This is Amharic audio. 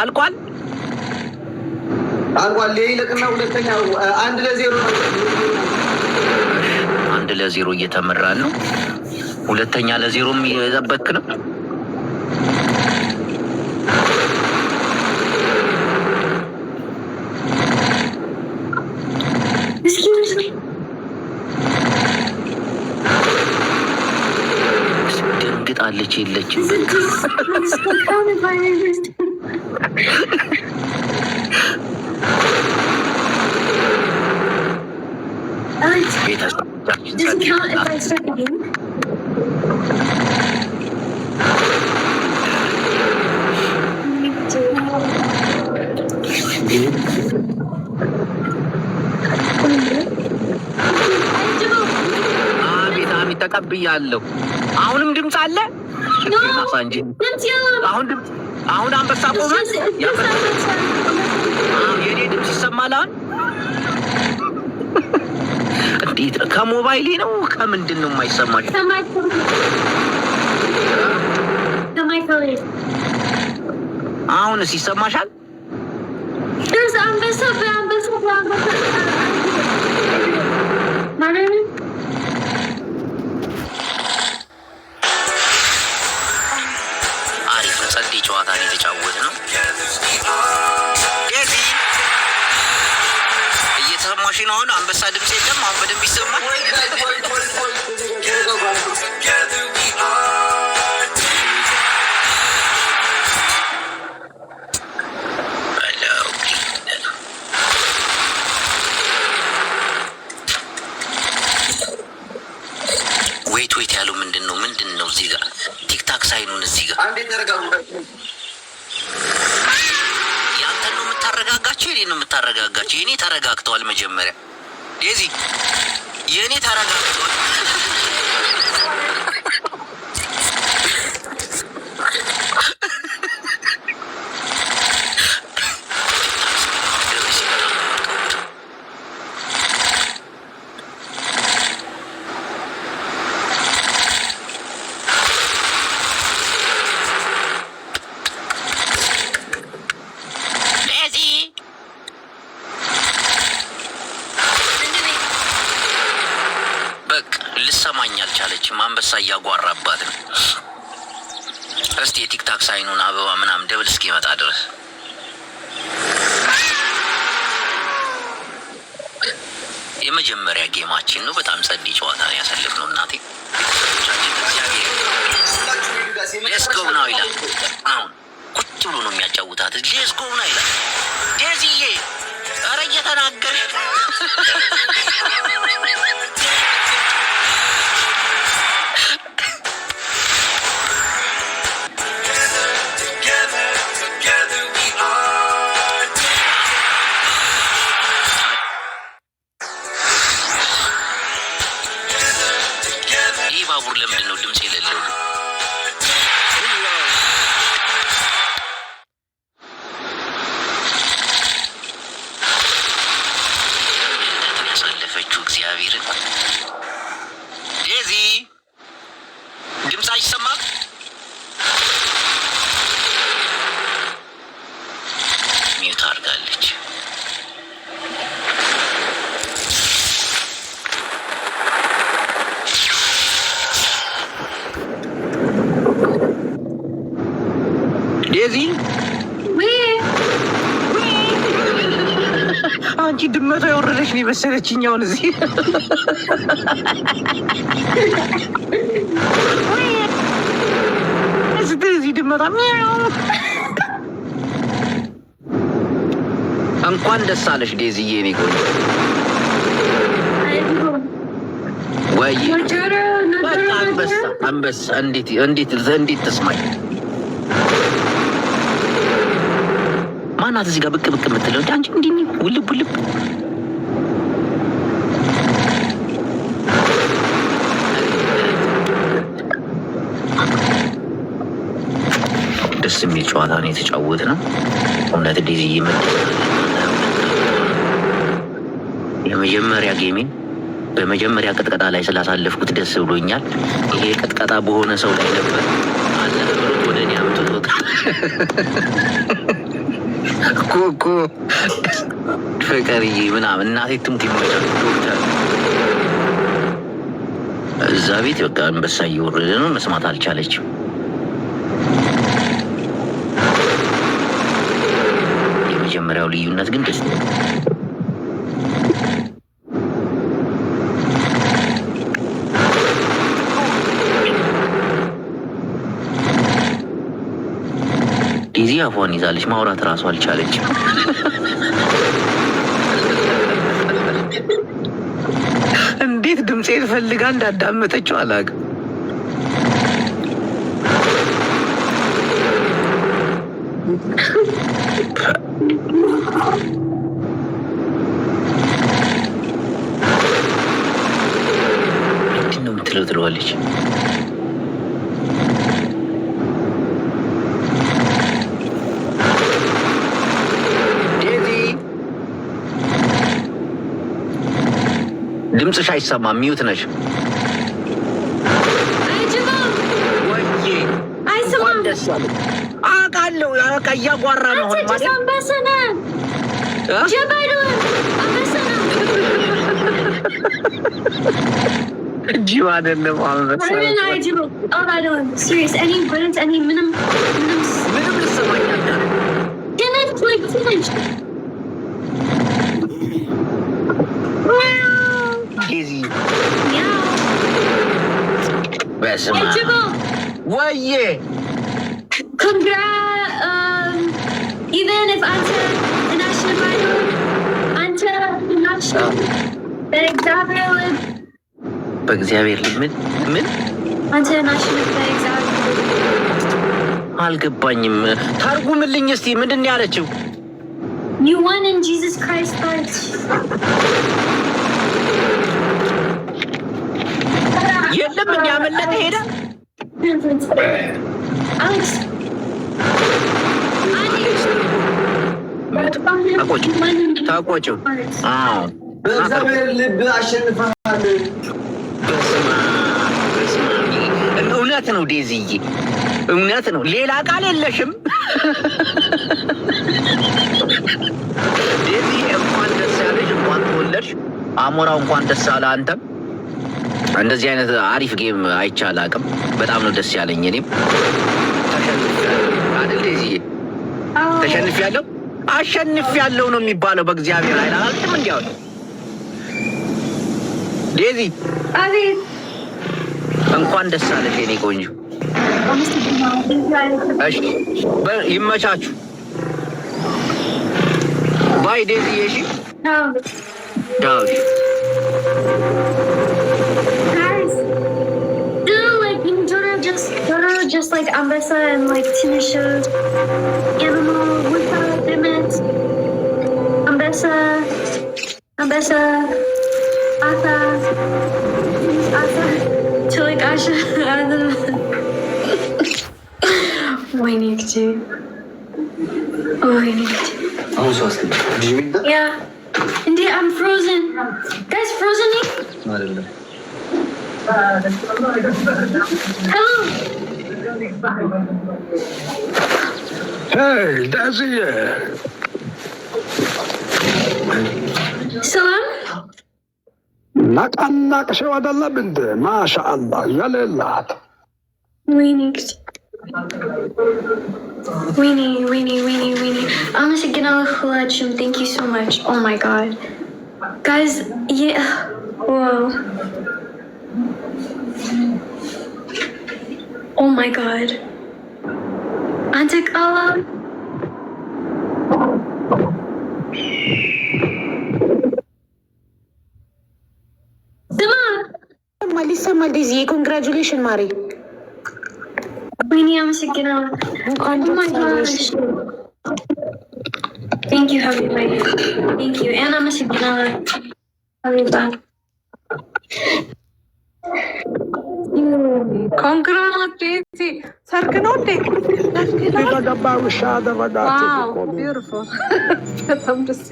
አልቋል። ይልቅና ሁለተኛው 1-0 1-0 እየተመራ ነው። ሁለተኛ 0 እየጠበክ ነው። ደንግጣለች የለችም። አቤት ተቀብያለሁ። አሁንም ድምፅ አለ። አሁን አንበሳ ቆመ። የኔ ድምፅ ይሰማል። አሁን እንዴት ከሞባይሌ ነው ከምንድን ነው የማይሰማሽ? አሁንስ ይሰማሻል? አሪፍ ጸዴ ጨዋታ ነው የተጫወተ ነው። እየተሰማሽ ነው? አሁን አንበሳ ድምፅ የለም። አሁን በደንብ ይሰማል። ወይት ያለው ምንድን ነው? እዚህ ጋር ቲክታክ ሳይኑን እዚህ ጋር ያንተን ነው የምታረጋጋቸው? የኔ ነው የምታረጋጋቸው? የኔ ተረጋግተዋል። መጀመሪያ ዴዚ የኔ ተረጋግተዋል። ልሰማኝ አልቻለችም። አንበሳ እያጓራባት ነው። እስቲ የቲክታክ ሳይኑን አበባ ምናምን ደብል እስኪመጣ ድረስ የመጀመሪያ ጌማችን ነው። በጣም ጸዴ ጨዋታ ነው ያሳለፍነው። እናቴ ሌስጎው ነው ይላል። አሁን ቁጭ ብሎ ነው የሚያጫውታት። ሌስጎው ነው ይላል። ዴዚዬ ኧረ እየተናገርሽ ባቡር ለምንድን ነው ድምፅ የሌለው? ያሳለፈችው እግዚአብሔርን ዴዚ ድምፅ አይሰማም። ሚዩት አድርጋለች። ዴዚ አንቺ ድመቷ የወረደች ነው የመሰለችኝ። አሁን እዚህ እዚህ ድመቷ እንኳን ደስ አለሽ ዴዚዬ። እኔ ቆይ ወይ አንበሳ እንዴት ተስማኝ። ማናት እዚህ ጋር ብቅ የምትለው? አንቺ እንዲህ ውልብ ደስ የሚል ጨዋታ ነው የተጫወት ነው። እውነት ዴዚ የመጀመሪያ ጌሜን በመጀመሪያ ቅጥቀጣ ላይ ስላሳለፍኩት ደስ ብሎኛል። ይሄ ቅጥቀጣ በሆነ ሰው ላይ ነበር አለ ብሎት ወደ እኔ አምጥቶታል። ኩኩ ፍቅርዬ ምናምን እናቴ ትሙት ይመቻል። ዶክተር እዛ ቤት በቃ አንበሳ እየወረደ ነው። መስማት አልቻለችም። የመጀመሪያው ልዩነት ግን ደስ ጊዜ አፏን ይዛለች። ማውራት እራሱ አልቻለችም። እንዴት ድምፄን ፈልጋ እንዳዳመጠችው አላውቅም። ምንድን ነው የምትለው ትለዋለች። ድምፅሽ አይሰማም። ሚዩት ነሽ። አውቃለሁ። በቃ እያጓራ ነው ማለት ጅብ አይደለም። ምንም ልሰማኝ ወዬ even if አንተ ናሽናል ባይሆን አንተ ናሽናል በእግዚአብሔር ልጅ ምን አንተ ናሽናል በእግዚአብሔር አልገባኝም። ታርጉምልኝ እስቲ ምንድን ነው ያለችው? you won in Jesus Christ heart የለም ያመለጠ ሄደ። ታቆጭው። አዎ በእግዚአብሔር ልብ አሸንፈሃል። እውነት ነው ዴዚዬ፣ እውነት ነው። ሌላ ቃል የለሽም ዴዚዬ። እንኳን ደስ ያለሽ፣ እንኳን ተወለድሽ። አሞራው እንኳን ደስ አለ። አንተም እንደዚህ አይነት አሪፍ ጌም አይቻል አቅም በጣም ነው ደስ ያለኝ። እኔም ተሸንፊያለሁ። አሸንፊያለሁ ነው የሚባለው በእግዚአብሔር ኃይል አላልኩም። እንዲያው ዴዚ አቤት፣ እንኳን ደስ አለሽ የኔ ቆንጆ። እሺ ይመቻችሁ። ባይ ዴዚ። እሺ ዳው just like Ambessa and like Tinisha, Animal, Without Limit, Ambessa, Asa, Chilik Asha, Wainikti. Yeah. Indeed, I'm frozen. Guys, frozen? Hello. Hey, that's it. Salam. نقنق شو هذا الله بنت ما شاء الله يا لله. Weenie. Amasiginawa Khulachum, thank you so much. Oh my god. Guys, yeah. Whoa. Oh my god. Antek Allah. Malisa Maldizi, congratulations, Mari. Weenie, Amasiginawa. Oh my gosh. Thank you, Habibi. Thank you. And Amasiginawa. Habiba. Congratulations. Sarkanote. Wow, beautiful. Tam just